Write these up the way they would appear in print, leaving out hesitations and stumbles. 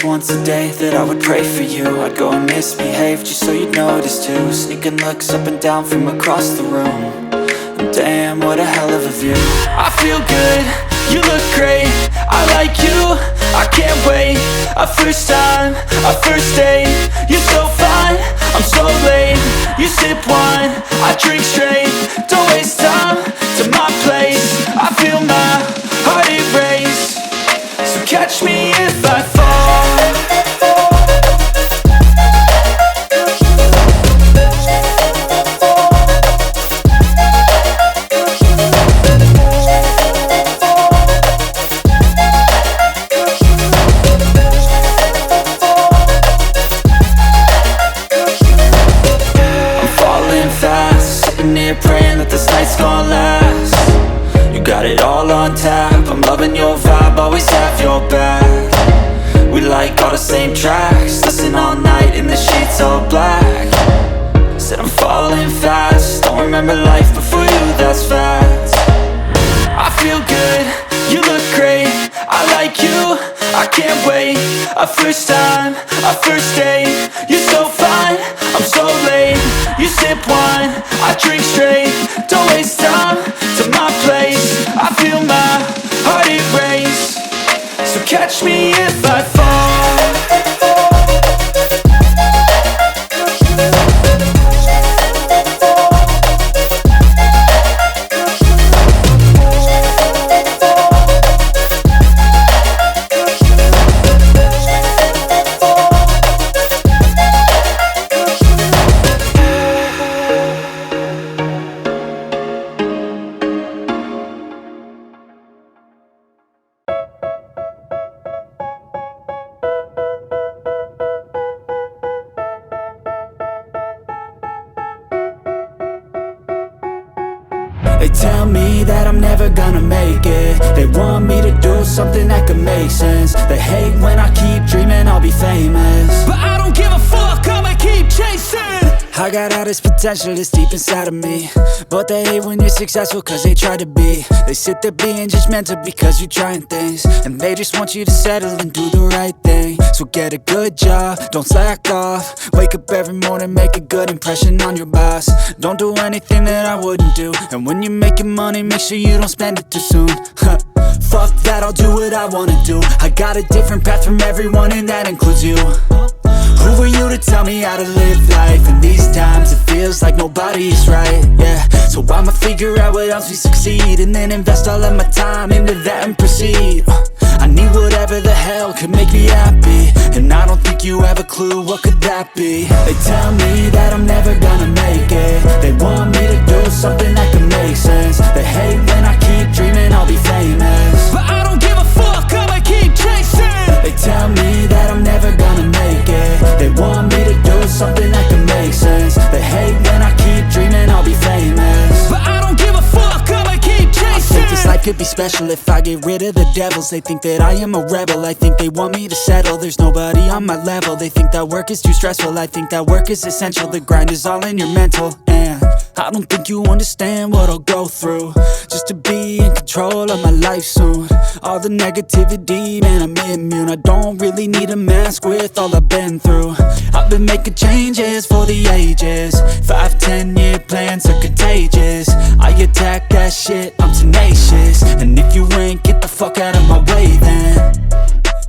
once a day that I would pray for you. I'd go and misbehave just so you'd notice too. Sneaking looks up and down from across the room. And damn, what a hell of a view. I feel good, you look great, I like you, I can't wait. A first time, a first date, you're so fine, I'm so late. You sip wine, I drink straight. Don't waste time to my place. I feel my heart erase. So catch me if I fall. Praying that this night's gonna last. You got it all on tap, I'm loving your vibe, always have your back. We like all the same tracks, listen all night in the sheets all black. Said I'm falling fast, don't remember life before you, that's fact. I feel good, you look great, I like you, I can't wait. A first time, a first date, you're so fine, I'm so late. You sip wine, I drink straight. Don't waste time to my place. I feel my heart erase. So catch me if I fall. They tell me that I'm never gonna make it. They want me to do something that could make sense. They hate when I keep dreaming I'll be famous, but I don't give a fuck, I'ma keep chasing. I got all this potential that's deep inside of me, but they hate when you're successful cause they try to be. They sit there being judgmental because you're trying things, and they just want you to settle and do the right thing. So get a good job, don't slack off. Wake up every morning, make a good impression on your boss. Don't do anything that I wouldn't do, and when you're making money, make sure you don't spend it too soon. Fuck that, I'll do what I wanna do. I got a different path from everyone and that includes you. Who are you to tell me how to live life? In these times it feels like nobody's right, yeah. So I'ma figure out what else we succeed, and then invest all of my time into that and proceed. I need whatever the hell could make me happy, and I don't think you have a clue what could that be. They tell me that I'm never gonna make it. They want me to do something that can make sense. They hate when I keep dreaming I'll be famous, but I don't give a fuck, I'ma keep chasing. They tell me that I'm never gonna make it. They want me to do something that can make sense. They hate when I keep dreaming I'll be famous, but I don't give a fuck, I'ma keep chasing. I think this life could be special if I get rid of the devils. They think that I am a rebel, I think they want me to settle. There's nobody on my level. They think that work is too stressful, I think that work is essential. The grind is all in your mental, and I don't think you understand what I'll go through just to be in control of my life soon. All the negativity, man, I'm immune. I don't really need a mask with all I've been through. I've been making changes for the ages. 5-10 year plans are contagious. I attack that shit, I'm tenacious. And if you ain't, get the fuck out of my way then.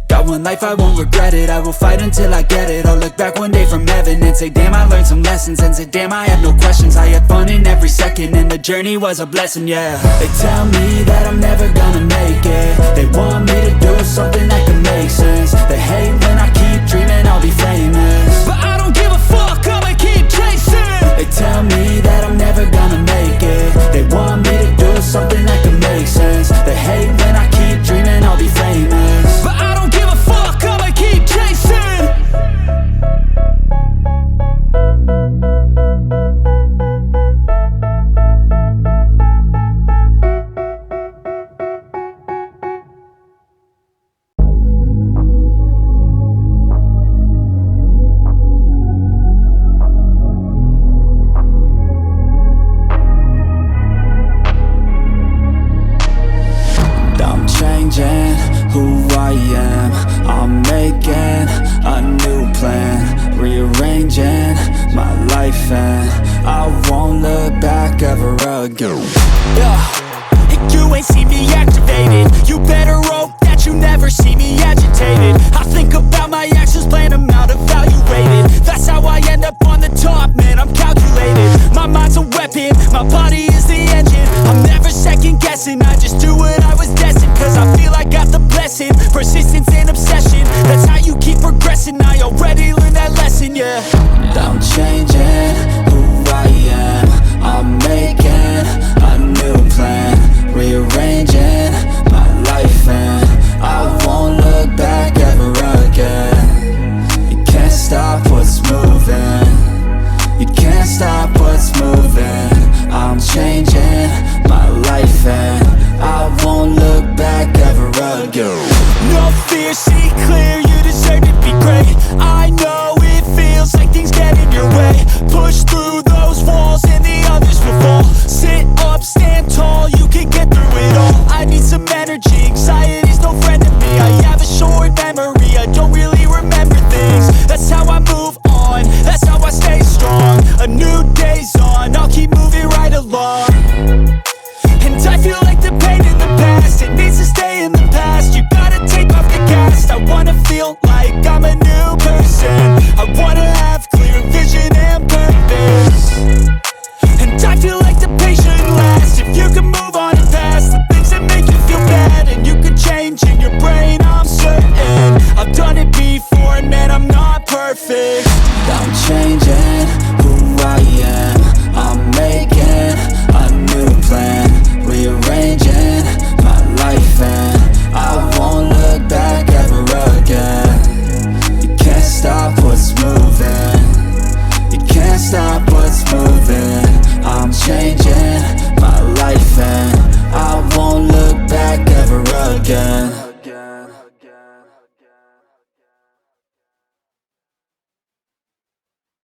Got one life, I won't regret it. I will fight until I get it. I'll look back one day from heaven and say, damn, I learned some lessons. And say, damn, I had no questions. I had fun in every second, and the journey was a blessing, yeah. They tell me that I'm never gonna make it. They want me to do something that can make sense. They hate when I keep dreaming I'll be famous, but I don't give a fuck, I'ma keep chasing. They tell me that I'm never gonna make it. They want me to do something that can make sense. They hate when I keep dreaming I'll be famous, but I don't give a fuck, I'ma keep chasing. ago. You ain't see me activated. You better hope that you never see me agitated. I think about my actions, plan them out, evaluated. That's how I end up on the top, man, I'm calculated. My mind's a weapon, my body is the engine. I'm never second guessing, I just do what I was destined. Cause I feel I got the blessing, persistence and obsession. That's how you keep progressing, I already learned that lesson, yeah. I'm changing who I am. I'm making a new plan, rearranging my life, and I won't look back ever again. You can't stop what's moving, you can't stop what's moving. I'm changing my life and I won't look back ever again. No fear, see clear, you deserve to be great. I know it feels like things get in your way. Push through those walls and the others will fall. Sit up, stand tall, you can get through it all. I need some energy, anxiety's no friend to me. I have a short memory, I don't really remember things. That's how I move on, that's how I stay strong. A new day's on, I'll keep moving right along.